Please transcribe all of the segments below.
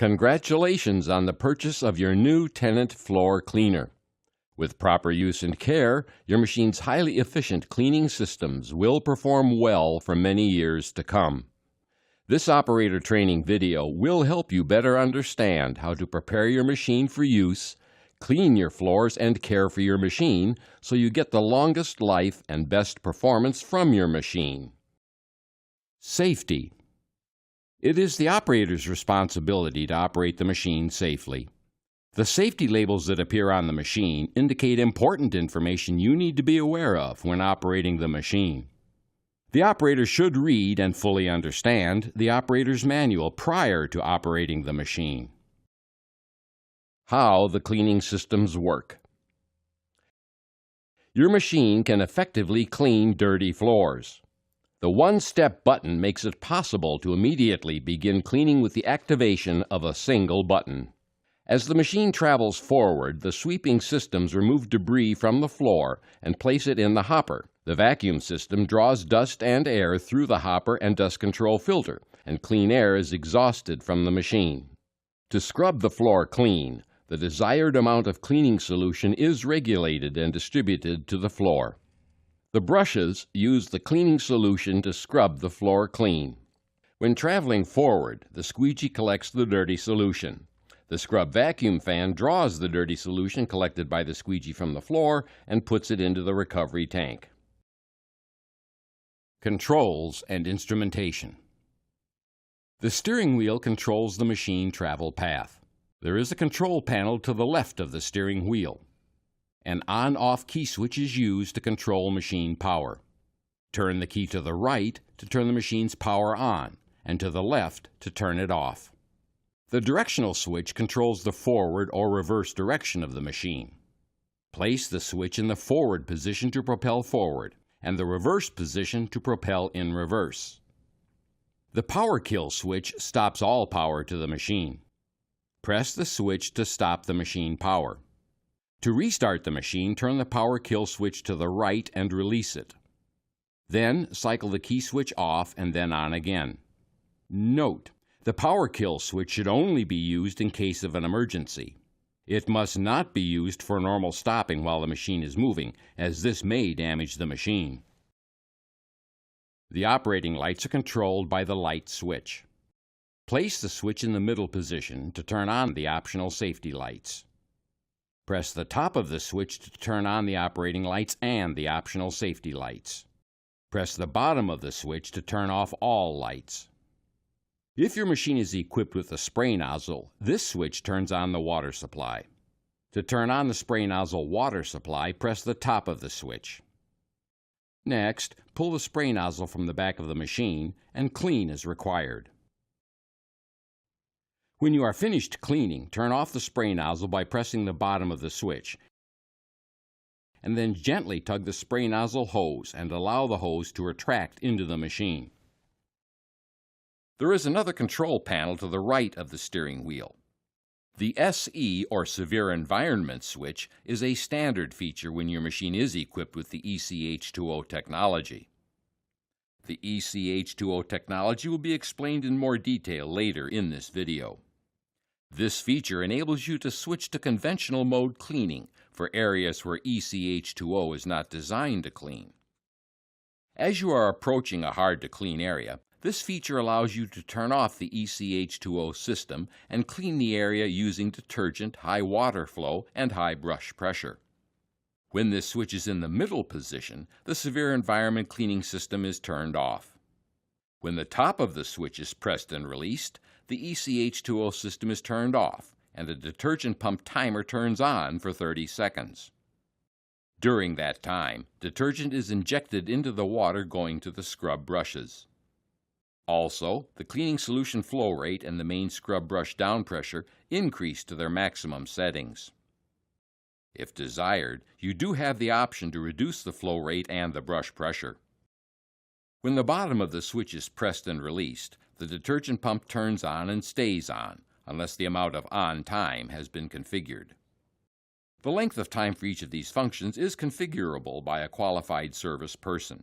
Congratulations on the purchase of your new Tennant floor cleaner. With proper use and care, your machine's highly efficient cleaning systems will perform well for many years to come. This operator training video will help you better understand how to prepare your machine for use, clean your floors, and care for your machine so you get the longest life and best performance from your machine. Safety. It is the operator's responsibility to operate the machine safely. The safety labels that appear on the machine indicate important information you need to be aware of when operating the machine. The operator should read and fully understand the operator's manual prior to operating the machine. How the cleaning systems work. Your machine can effectively clean dirty floors. The one-step button makes it possible to immediately begin cleaning with the activation of a single button. As the machine travels forward, the sweeping systems remove debris from the floor and place it in the hopper. The vacuum system draws dust and air through the hopper and dust control filter, and clean air is exhausted from the machine. To scrub the floor clean, the desired amount of cleaning solution is regulated and distributed to the floor. The brushes use the cleaning solution to scrub the floor clean. When traveling forward, the squeegee collects the dirty solution. The scrub vacuum fan draws the dirty solution collected by the squeegee from the floor and puts it into the recovery tank. Controls and instrumentation. The steering wheel controls the machine travel path. There is a control panel to the left of the steering wheel. An on-off key switch is used to control machine power. Turn the key to the right to turn the machine's power on, and to the left to turn it off. The directional switch controls the forward or reverse direction of the machine. Place the switch in the forward position to propel forward, and the reverse position to propel in reverse. The power kill switch stops all power to the machine. Press the switch to stop the machine power. To restart the machine, turn the power kill switch to the right and release it. Then cycle the key switch off and then on again. Note: the power kill switch should only be used in case of an emergency. It must not be used for normal stopping while the machine is moving, as this may damage the machine. The operating lights are controlled by the light switch. Place the switch in the middle position to turn on the optional safety lights. Press the top of the switch to turn on the operating lights and the optional safety lights. Press the bottom of the switch to turn off all lights. If your machine is equipped with a spray nozzle, this switch turns on the water supply. To turn on the spray nozzle water supply, press the top of the switch. Next, pull the spray nozzle from the back of the machine and clean as required. When you are finished cleaning, turn off the spray nozzle by pressing the bottom of the switch, and then gently tug the spray nozzle hose and allow the hose to retract into the machine. There is another control panel to the right of the steering wheel. The SE, or Severe Environment switch, is a standard feature when your machine is equipped with the ECH2O technology. The ECH2O technology will be explained in more detail later in this video. This feature enables you to switch to conventional mode cleaning for areas where ECH2O is not designed to clean. As you are approaching a hard-to-clean area, this feature allows you to turn off the ECH2O system and clean the area using detergent, high water flow, and high brush pressure. When this switch is in the middle position, the Severe Environment Cleaning system is turned off. When the top of the switch is pressed and released, the ECH2O system is turned off, and the detergent pump timer turns on for 30 seconds. During that time, detergent is injected into the water going to the scrub brushes. Also, the cleaning solution flow rate and the main scrub brush down pressure increase to their maximum settings. If desired, you do have the option to reduce the flow rate and the brush pressure. When the bottom of the switch is pressed and released, the detergent pump turns on and stays on, unless the amount of on time has been configured. The length of time for each of these functions is configurable by a qualified service person.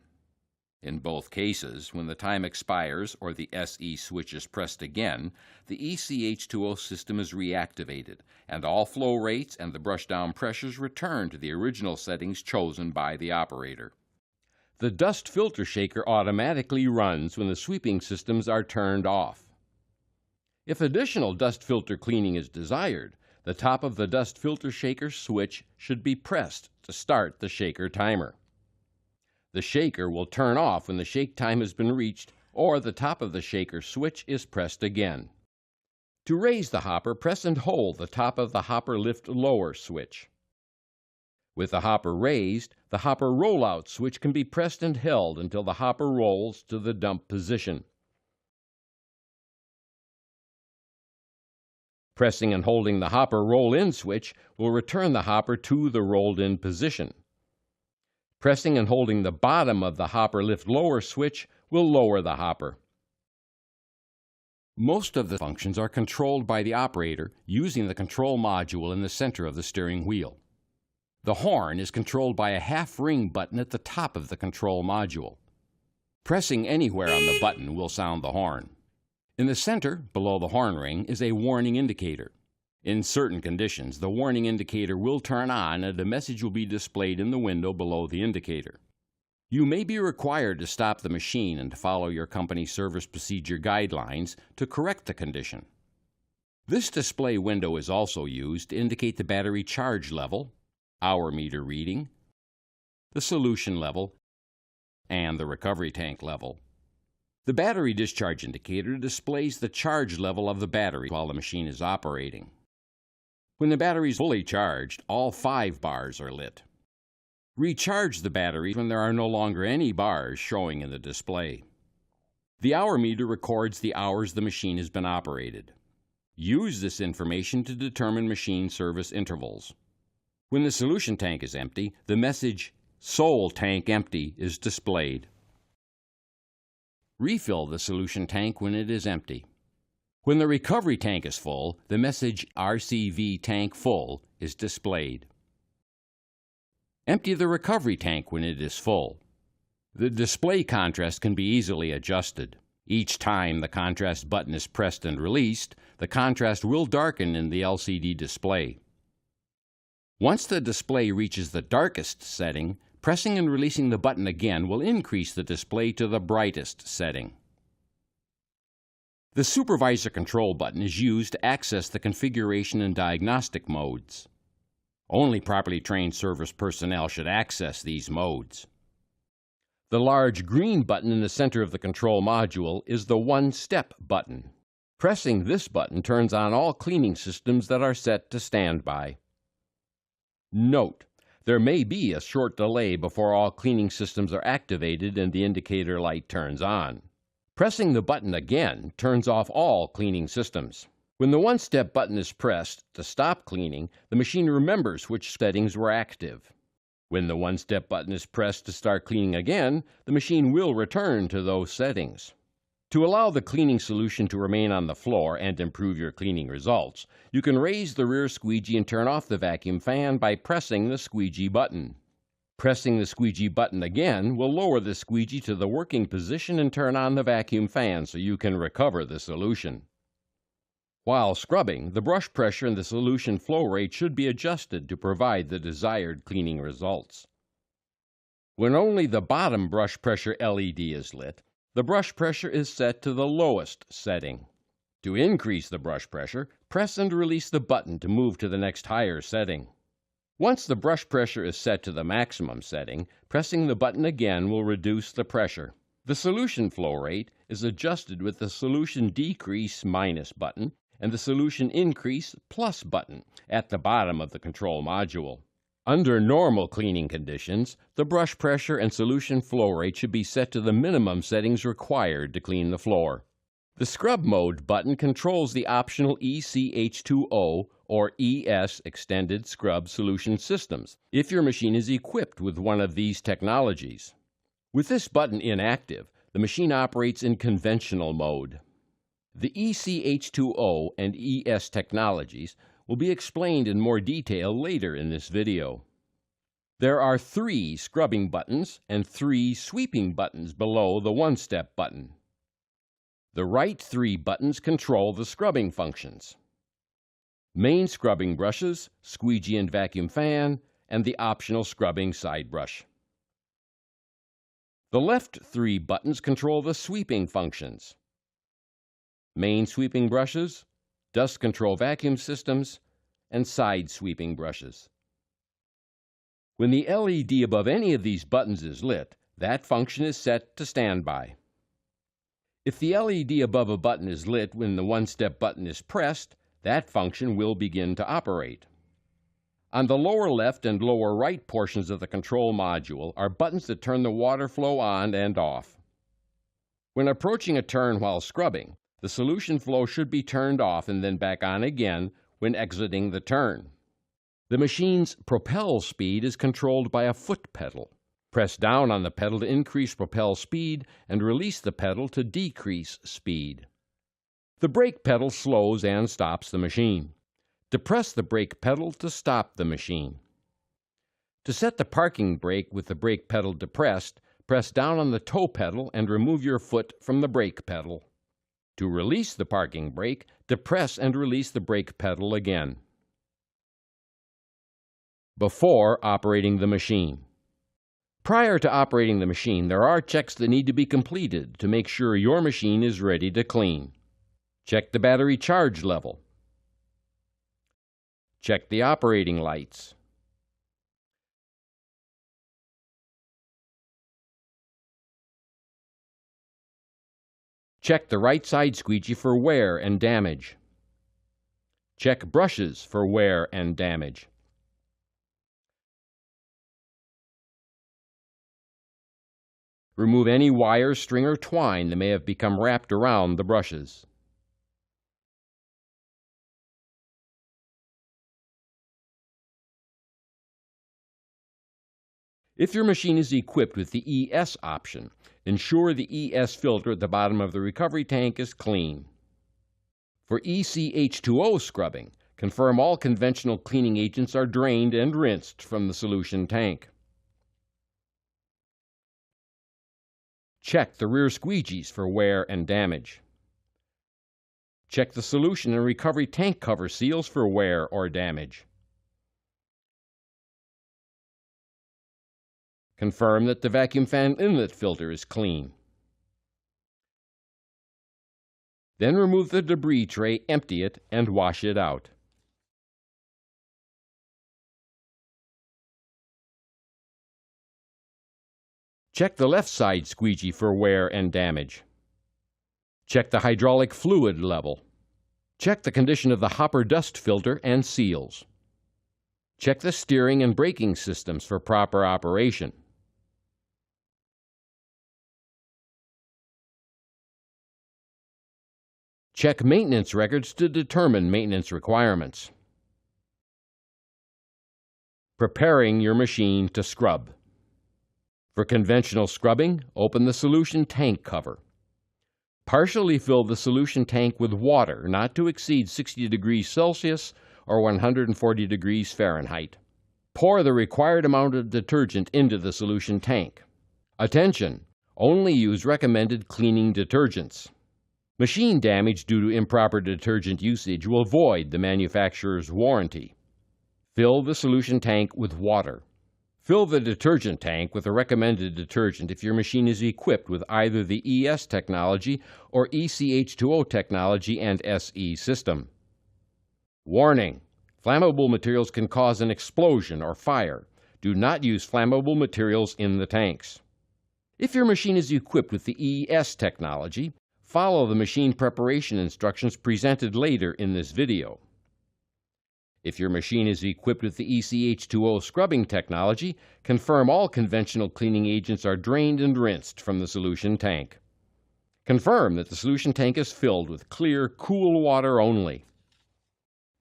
In both cases, when the time expires or the SE switch is pressed again, the ECH2O system is reactivated, and all flow rates and the brushdown pressures return to the original settings chosen by the operator. The dust filter shaker automatically runs when the sweeping systems are turned off. If additional dust filter cleaning is desired, the top of the dust filter shaker switch should be pressed to start the shaker timer. The shaker will turn off when the shake time has been reached or the top of the shaker switch is pressed again. To raise the hopper, press and hold the top of the hopper lift lower switch. With the hopper raised, the hopper rollout switch can be pressed and held until the hopper rolls to the dump position. Pressing and holding the hopper roll-in switch will return the hopper to the rolled-in position. Pressing and holding the bottom of the hopper lift lower switch will lower the hopper. Most of the functions are controlled by the operator using the control module in the center of the steering wheel. The horn is controlled by a half-ring button at the top of the control module. Pressing anywhere on the button will sound the horn. In the center, below the horn ring, is a warning indicator. In certain conditions, the warning indicator will turn on and a message will be displayed in the window below the indicator. You may be required to stop the machine and to follow your company's service procedure guidelines to correct the condition. This display window is also used to indicate the battery charge level, hour meter reading, the solution level, and the recovery tank level. The battery discharge indicator displays the charge level of the battery while the machine is operating. When the battery is fully charged, all 5 bars are lit. Recharge the battery when there are no longer any bars showing in the display. The hour meter records the hours the machine has been operated. Use this information to determine machine service intervals. When the solution tank is empty, the message "Sol tank empty" is displayed. Refill the solution tank when it is empty. When the recovery tank is full, the message "RCV tank full" is displayed. Empty the recovery tank when it is full. The display contrast can be easily adjusted. Each time the contrast button is pressed and released, the contrast will darken in the LCD display. Once the display reaches the darkest setting, pressing and releasing the button again will increase the display to the brightest setting. The supervisor control button is used to access the configuration and diagnostic modes. Only properly trained service personnel should access these modes. The large green button in the center of the control module is the one-step button. Pressing this button turns on all cleaning systems that are set to standby. Note: there may be a short delay before all cleaning systems are activated and the indicator light turns on. Pressing the button again turns off all cleaning systems. When the one-step button is pressed to stop cleaning, the machine remembers which settings were active. When the one-step button is pressed to start cleaning again, the machine will return to those settings. To allow the cleaning solution to remain on the floor and improve your cleaning results, you can raise the rear squeegee and turn off the vacuum fan by pressing the squeegee button. Pressing the squeegee button again will lower the squeegee to the working position and turn on the vacuum fan so you can recover the solution. While scrubbing, the brush pressure and the solution flow rate should be adjusted to provide the desired cleaning results. When only the bottom brush pressure LED is lit, the brush pressure is set to the lowest setting. To increase the brush pressure, press and release the button to move to the next higher setting. Once the brush pressure is set to the maximum setting, pressing the button again will reduce the pressure. The solution flow rate is adjusted with the solution decrease minus button and the solution increase plus button at the bottom of the control module. Under normal cleaning conditions, the brush pressure and solution flow rate should be set to the minimum settings required to clean the floor. The Scrub Mode button controls the optional ECH2O or ES Extended Scrub Solution Systems if your machine is equipped with one of these technologies. With this button inactive, the machine operates in conventional mode. The ECH2O and ES technologies will be explained in more detail later in this video. There are 3 scrubbing buttons and 3 sweeping buttons below the one-step button. The right 3 buttons control the scrubbing functions: main scrubbing brushes, squeegee and vacuum fan, and the optional scrubbing side brush. The left 3 buttons control the sweeping functions: main sweeping brushes, dust control vacuum systems, and side sweeping brushes. When the LED above any of these buttons is lit, that function is set to standby. If the LED above a button is lit when the one-step button is pressed, that function will begin to operate. On the lower left and lower right portions of the control module are buttons that turn the water flow on and off. When approaching a turn while scrubbing, the solution flow should be turned off and then back on again when exiting the turn. The machine's propel speed is controlled by a foot pedal. Press down on the pedal to increase propel speed and release the pedal to decrease speed. The brake pedal slows and stops the machine. Depress the brake pedal to stop the machine. To set the parking brake with the brake pedal depressed, press down on the toe pedal and remove your foot from the brake pedal. To release the parking brake, depress and release the brake pedal again. Before operating the machine. Prior to operating the machine, there are checks that need to be completed to make sure your machine is ready to clean. Check the battery charge level. Check the operating lights. Check the right side squeegee for wear and damage. Check brushes for wear and damage. Remove any wire, string, or twine that may have become wrapped around the brushes. If your machine is equipped with the ES option, ensure the ES filter at the bottom of the recovery tank is clean. For ECH2O scrubbing, confirm all conventional cleaning agents are drained and rinsed from the solution tank. Check the rear squeegees for wear and damage. Check the solution and recovery tank cover seals for wear or damage. Confirm that the vacuum fan inlet filter is clean. Then remove the debris tray, empty it, and wash it out. Check the left side squeegee for wear and damage. Check the hydraulic fluid level. Check the condition of the hopper dust filter and seals. Check the steering and braking systems for proper operation. Check maintenance records to determine maintenance requirements. Preparing your machine to scrub. For conventional scrubbing, open the solution tank cover. Partially fill the solution tank with water not to exceed 60 degrees Celsius or 140 degrees Fahrenheit. Pour the required amount of detergent into the solution tank. Attention! Only use recommended cleaning detergents. Machine damage due to improper detergent usage will void the manufacturer's warranty. Fill the solution tank with water. Fill the detergent tank with a recommended detergent if your machine is equipped with either the ES technology or ECH2O technology and SE system. Warning! Flammable materials can cause an explosion or fire. Do not use flammable materials in the tanks. If your machine is equipped with the ES technology, follow the machine preparation instructions presented later in this video. If your machine is equipped with the ECH2O scrubbing technology, confirm all conventional cleaning agents are drained and rinsed from the solution tank. Confirm that the solution tank is filled with clear, cool water only.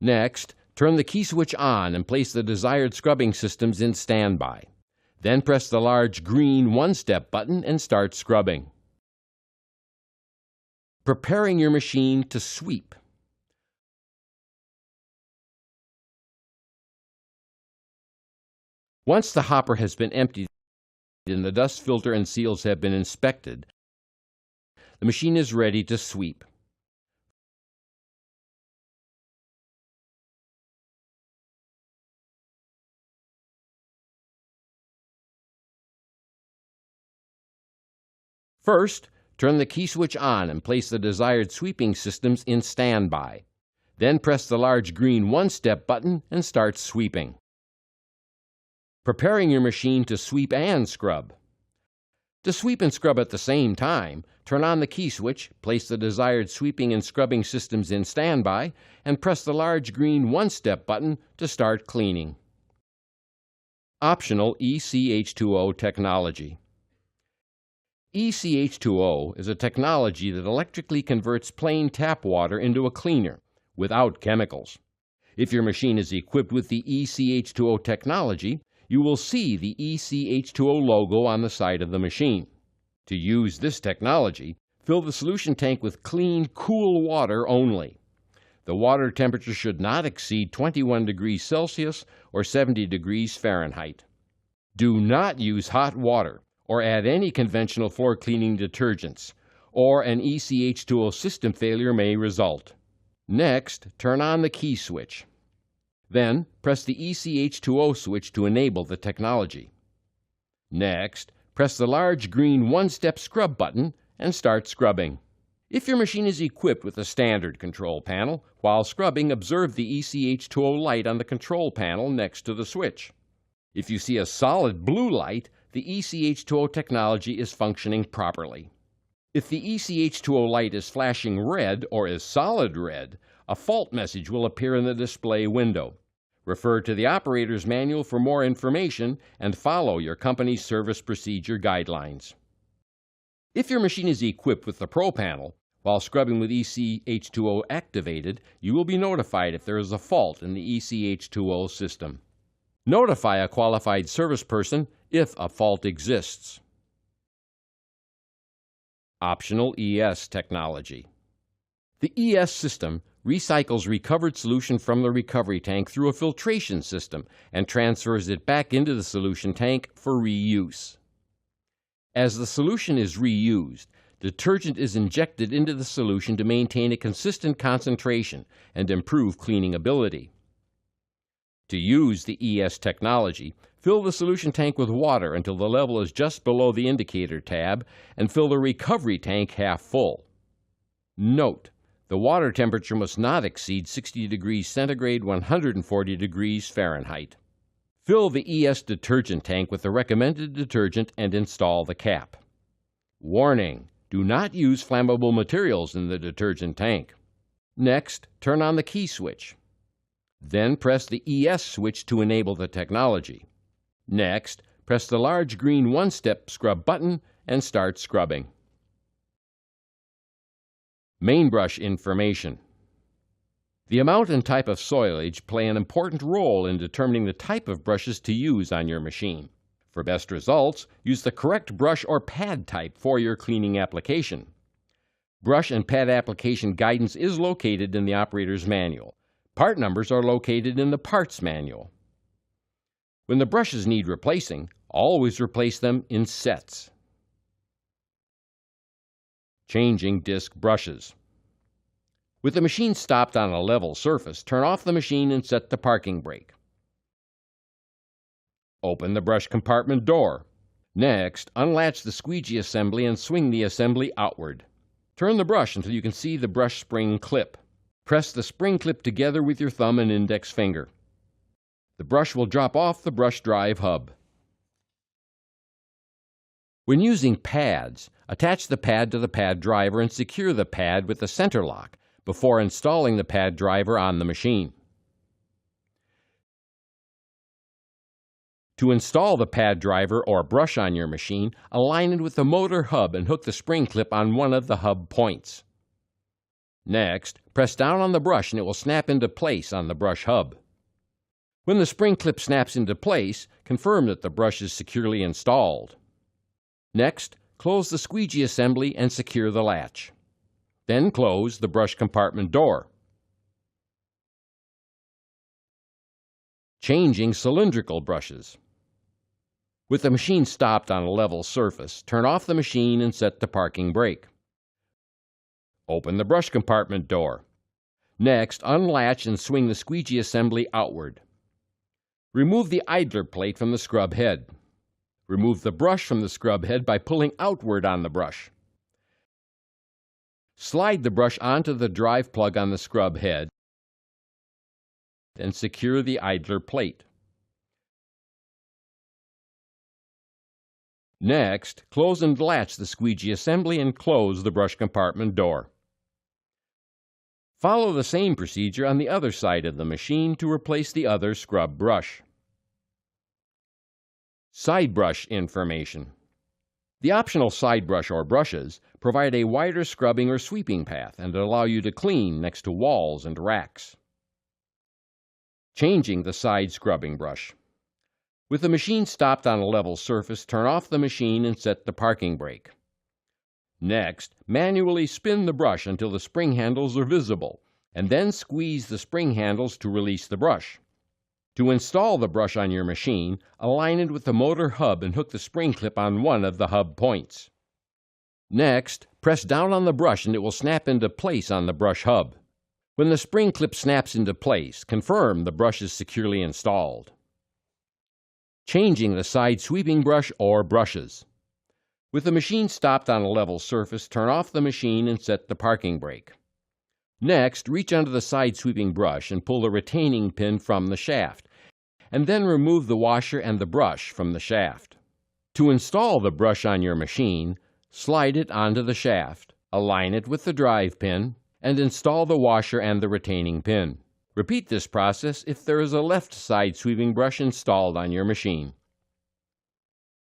Next, turn the key switch on and place the desired scrubbing systems in standby. Then press the large green one-step button and start scrubbing. Preparing your machine to sweep. Once the hopper has been emptied and the dust filter and seals have been inspected, the machine is ready to sweep. First, turn the key switch on and place the desired sweeping systems in standby. Then press the large green one-step button and start sweeping. Preparing your machine to sweep and scrub. To sweep and scrub at the same time, turn on the key switch, place the desired sweeping and scrubbing systems in standby, and press the large green one-step button to start cleaning. Optional ECH2O technology. ECH2O is a technology that electrically converts plain tap water into a cleaner without chemicals. If your machine is equipped with the ECH2O technology, you will see the ECH2O logo on the side of the machine. To use this technology, fill the solution tank with clean, cool water only. The water temperature should not exceed 21 degrees Celsius or 70 degrees Fahrenheit. Do not use hot water or add any conventional floor cleaning detergents, or an ECH2O system failure may result. Next, turn on the key switch. Then, press the ECH2O switch to enable the technology. Next, press the large green one-step scrub button and start scrubbing. If your machine is equipped with a standard control panel, while scrubbing, observe the ECH2O light on the control panel next to the switch. If you see a solid blue light, the ECH2O technology is functioning properly. If the ECH2O light is flashing red or is solid red, a fault message will appear in the display window. Refer to the operator's manual for more information and follow your company's service procedure guidelines. If your machine is equipped with the Pro Panel, while scrubbing with ECH2O activated, you will be notified if there is a fault in the ECH2O system. Notify a qualified service person if a fault exists. Optional ES technology. The ES system recycles recovered solution from the recovery tank through a filtration system and transfers it back into the solution tank for reuse. As the solution is reused, detergent is injected into the solution to maintain a consistent concentration and improve cleaning ability. To use the ES technology, fill the solution tank with water until the level is just below the indicator tab and fill the recovery tank half full. Note: the water temperature must not exceed 60 degrees centigrade, 140 degrees Fahrenheit. Fill the ES detergent tank with the recommended detergent and install the cap. Warning: do not use flammable materials in the detergent tank. Next, turn on the key switch. Then press the ES switch to enable the technology. Next, press the large green one-step scrub button and start scrubbing. Main brush information. The amount and type of soilage play an important role in determining the type of brushes to use on your machine. For best results, use the correct brush or pad type for your cleaning application. Brush and pad application guidance is located in the operator's manual. Part numbers are located in the parts manual. When the brushes need replacing, always replace them in sets. Changing disc brushes. With the machine stopped on a level surface, turn off the machine and set the parking brake. Open the brush compartment door. Next, unlatch the squeegee assembly and swing the assembly outward. Turn the brush until you can see the brush spring clip. Press the spring clip together with your thumb and index finger. The brush will drop off the brush drive hub. When using pads, attach the pad to the pad driver and secure the pad with the center lock before installing the pad driver on the machine. To install the pad driver or brush on your machine, align it with the motor hub and hook the spring clip on one of the hub points. Next, press down on the brush and it will snap into place on the brush hub. When the spring clip snaps into place, confirm that the brush is securely installed. Next, close the squeegee assembly and secure the latch. Then close the brush compartment door. Changing cylindrical brushes. With the machine stopped on a level surface, turn off the machine and set the parking brake. Open the brush compartment door. Next, unlatch and swing the squeegee assembly outward. Remove the idler plate from the scrub head. Remove the brush from the scrub head by pulling outward on the brush. Slide the brush onto the drive plug on the scrub head and secure the idler plate. Next, close and latch the squeegee assembly and close the brush compartment door. Follow the same procedure on the other side of the machine to replace the other scrub brush. Side brush information. The optional side brush or brushes provide a wider scrubbing or sweeping path and allow you to clean next to walls and racks. Changing the side scrubbing brush. With the machine stopped on a level surface, turn off the machine and set the parking brake. Next, manually spin the brush until the spring handles are visible, and then squeeze the spring handles to release the brush. To install the brush on your machine, align it with the motor hub and hook the spring clip on one of the hub points. Next, press down on the brush and it will snap into place on the brush hub. When the spring clip snaps into place, confirm the brush is securely installed. Changing the side sweeping brush or brushes. With the machine stopped on a level surface, turn off the machine and set the parking brake. Next, reach under the side sweeping brush and pull the retaining pin from the shaft, and then remove the washer and the brush from the shaft. To install the brush on your machine, slide it onto the shaft, align it with the drive pin, and install the washer and the retaining pin. Repeat this process if there is a left side sweeping brush installed on your machine.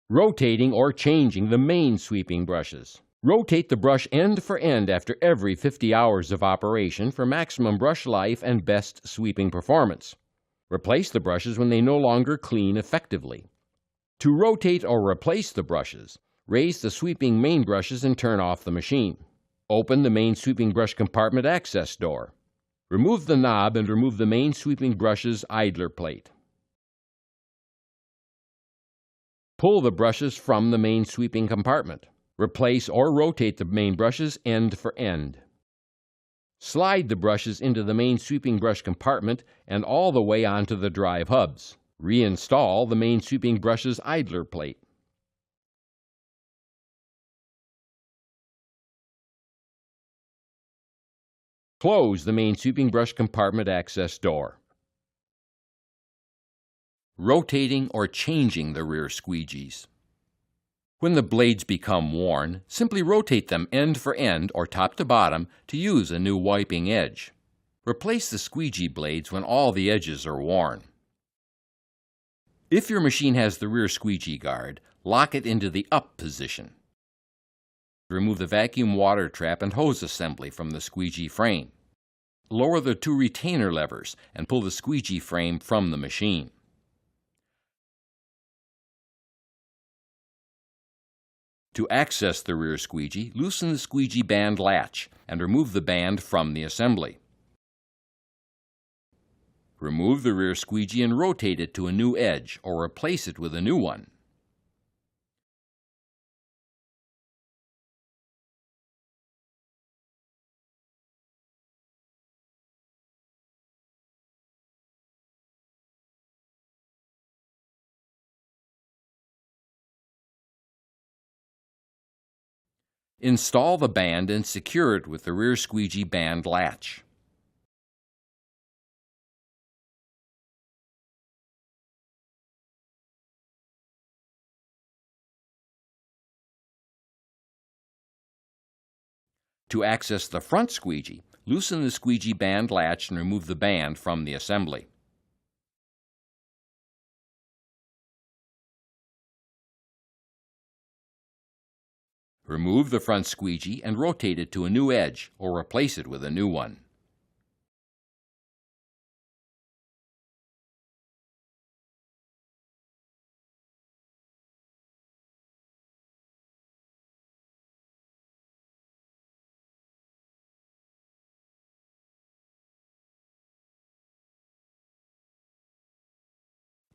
Rotating or changing the main sweeping brushes. Rotate the brush end for end after every 50 hours of operation for maximum brush life and best sweeping performance. Replace the brushes when they no longer clean effectively. To rotate or replace the brushes, raise the sweeping main brushes and turn off the machine. Open the main sweeping brush compartment access door. Remove the knob and remove the main sweeping brush's idler plate. Pull the brushes from the main sweeping compartment. Replace or rotate the main brushes end for end. Slide the brushes into the main sweeping brush compartment and all the way onto the drive hubs. Reinstall the main sweeping brush's idler plate. Close the main sweeping brush compartment access door. Rotating or changing the rear squeegees. When the blades become worn, simply rotate them end for end or top to bottom to use a new wiping edge. Replace the squeegee blades when all the edges are worn. If your machine has the rear squeegee guard, lock it into the up position. Remove the vacuum water trap and hose assembly from the squeegee frame. Lower the two retainer levers and pull the squeegee frame from the machine. To access the rear squeegee, loosen the squeegee band latch and remove the band from the assembly. Remove the rear squeegee and rotate it to a new edge or replace it with a new one. Install the band and secure it with the rear squeegee band latch. To access the front squeegee, loosen the squeegee band latch and remove the band from the assembly. Remove the front squeegee and rotate it to a new edge or replace it with a new one.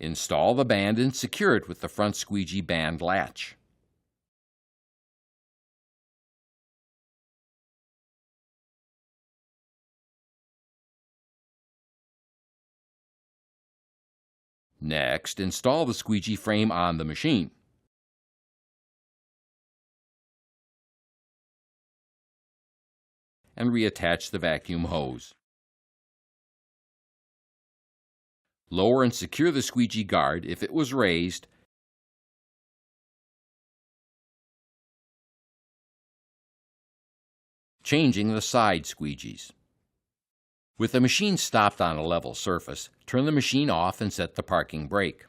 Install the band and secure it with the front squeegee band latch. Next, install the squeegee frame on the machine. And reattach the vacuum hose. Lower and secure the squeegee guard if it was raised, changing the side squeegees. With the machine stopped on a level surface, turn the machine off and set the parking brake.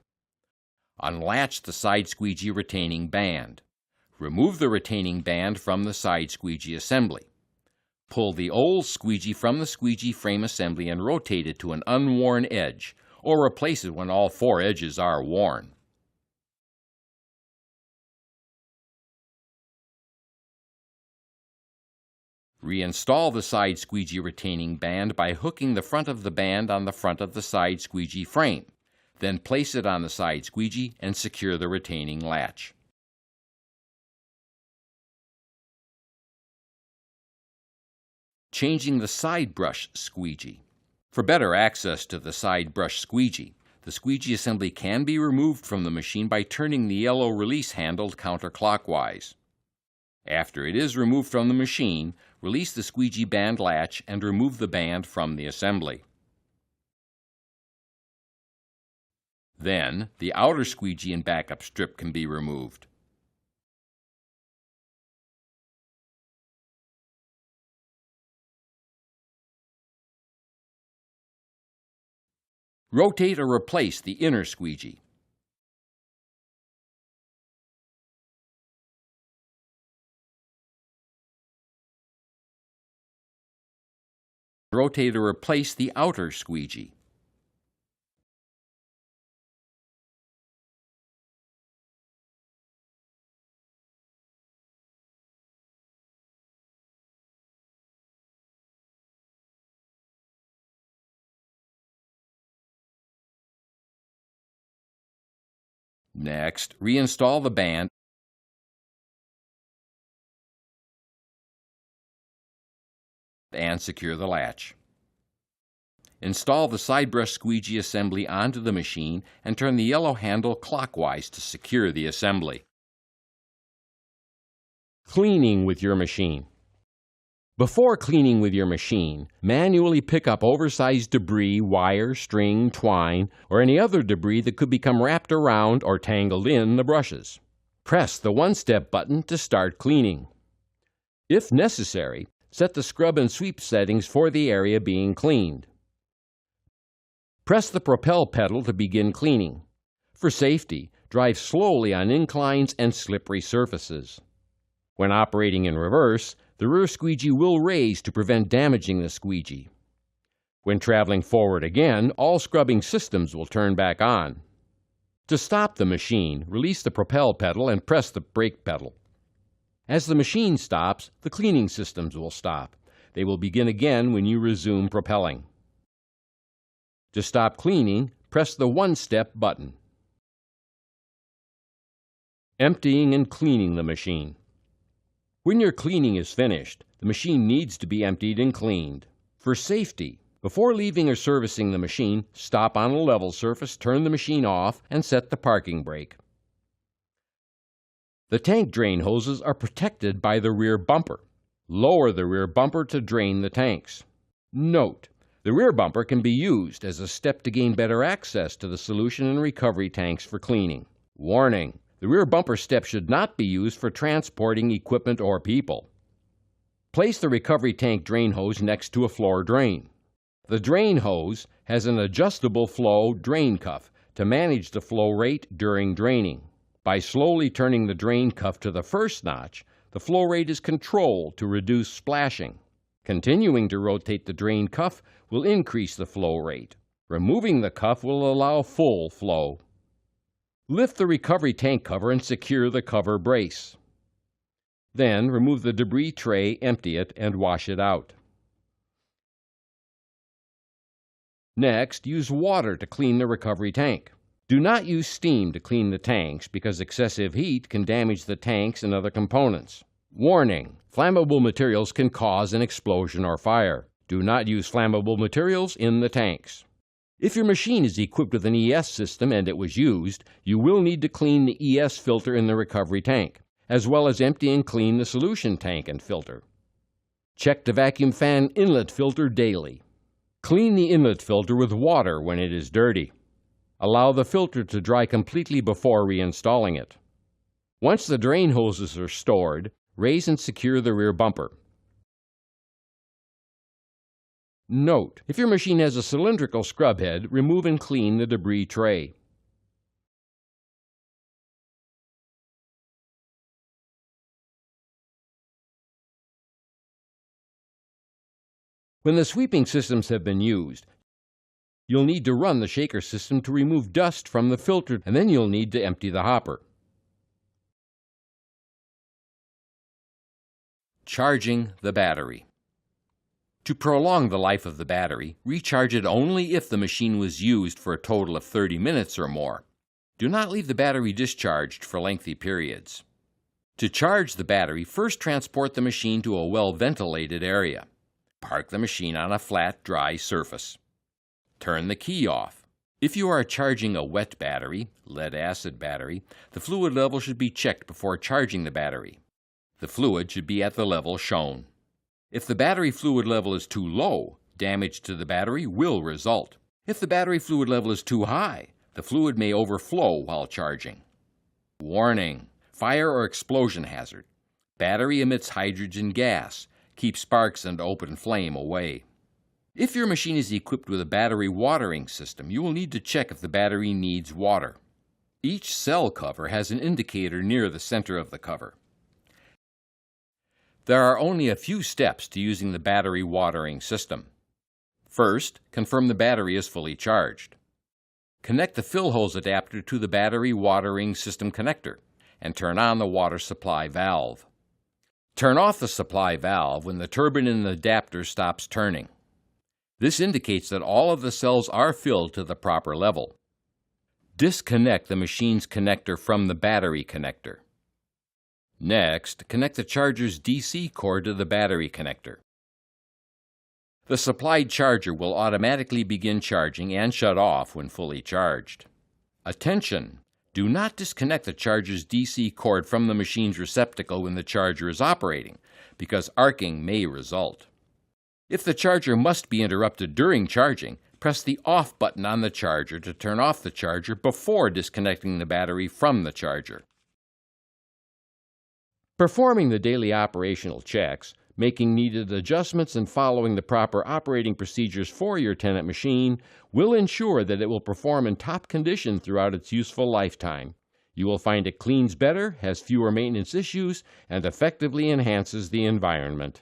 Unlatch the side squeegee retaining band. Remove the retaining band from the side squeegee assembly. Pull the old squeegee from the squeegee frame assembly and rotate it to an unworn edge, or replace it when all 4 edges are worn. Reinstall the side squeegee retaining band by hooking the front of the band on the front of the side squeegee frame. Then place it on the side squeegee and secure the retaining latch. Changing the side brush squeegee. For better access to the side brush squeegee, the squeegee assembly can be removed from the machine by turning the yellow release handle counterclockwise. After it is removed from the machine, release the squeegee band latch and remove the band from the assembly. Then, the outer squeegee and backup strip can be removed. Rotate or replace the inner squeegee. Rotate or replace the outer squeegee. Next, reinstall the band and secure the latch. Install the side brush squeegee assembly onto the machine and turn the yellow handle clockwise to secure the assembly. Cleaning with your machine. Before cleaning with your machine, manually pick up oversized debris, wire, string, twine, or any other debris that could become wrapped around or tangled in the brushes. Press the one-step button to start cleaning. If necessary, set the scrub and sweep settings for the area being cleaned. Press the propel pedal to begin cleaning. For safety, drive slowly on inclines and slippery surfaces. When operating in reverse, the rear squeegee will raise to prevent damaging the squeegee. When traveling forward again, all scrubbing systems will turn back on. To stop the machine, release the propel pedal and press the brake pedal. As the machine stops, the cleaning systems will stop. They will begin again when you resume propelling. To stop cleaning, press the one-step button. Emptying and cleaning the machine. When your cleaning is finished, the machine needs to be emptied and cleaned. For safety, before leaving or servicing the machine, stop on a level surface, turn the machine off, and set the parking brake. The tank drain hoses are protected by the rear bumper. Lower the rear bumper to drain the tanks. Note: the rear bumper can be used as a step to gain better access to the solution and recovery tanks for cleaning. Warning: the rear bumper step should not be used for transporting equipment or people. Place the recovery tank drain hose next to a floor drain. The drain hose has an adjustable flow drain cuff to manage the flow rate during draining. By slowly turning the drain cuff to the first notch, the flow rate is controlled to reduce splashing. Continuing to rotate the drain cuff will increase the flow rate. Removing the cuff will allow full flow. Lift the recovery tank cover and secure the cover brace. Then remove the debris tray, empty it, and wash it out. Next, use water to clean the recovery tank. Do not use steam to clean the tanks because excessive heat can damage the tanks and other components. Warning: flammable materials can cause an explosion or fire. Do not use flammable materials in the tanks. If your machine is equipped with an ES system and it was used, you will need to clean the ES filter in the recovery tank, as well as empty and clean the solution tank and filter. Check the vacuum fan inlet filter daily. Clean the inlet filter with water when it is dirty. Allow the filter to dry completely before reinstalling it. Once the drain hoses are stored, raise and secure the rear bumper. Note: if your machine has a cylindrical scrub head, remove and clean the debris tray. When the sweeping systems have been used, you'll need to run the shaker system to remove dust from the filter, and then you'll need to empty the hopper. Charging the battery. To prolong the life of the battery, recharge it only if the machine was used for a total of 30 minutes or more. Do not leave the battery discharged for lengthy periods. To charge the battery, first transport the machine to a well-ventilated area. Park the machine on a flat, dry surface. Turn the key off. If you are charging a wet battery, lead-acid battery, the fluid level should be checked before charging the battery. The fluid should be at the level shown. If the battery fluid level is too low, damage to the battery will result. If the battery fluid level is too high, the fluid may overflow while charging. Warning: fire or explosion hazard. Battery emits hydrogen gas. Keep sparks and open flame away. If your machine is equipped with a battery watering system, you will need to check if the battery needs water. Each cell cover has an indicator near the center of the cover. There are only a few steps to using the battery watering system. First, confirm the battery is fully charged. Connect the fill hose adapter to the battery watering system connector and turn on the water supply valve. Turn off the supply valve when the turbine in the adapter stops turning. This indicates that all of the cells are filled to the proper level. Disconnect the machine's connector from the battery connector. Next, connect the charger's DC cord to the battery connector. The supplied charger will automatically begin charging and shut off when fully charged. Attention! Do not disconnect the charger's DC cord from the machine's receptacle when the charger is operating, because arcing may result. If the charger must be interrupted during charging, press the off button on the charger to turn off the charger before disconnecting the battery from the charger. Performing the daily operational checks, making needed adjustments, and following the proper operating procedures for your Tennant machine will ensure that it will perform in top condition throughout its useful lifetime. You will find it cleans better, has fewer maintenance issues, and effectively enhances the environment.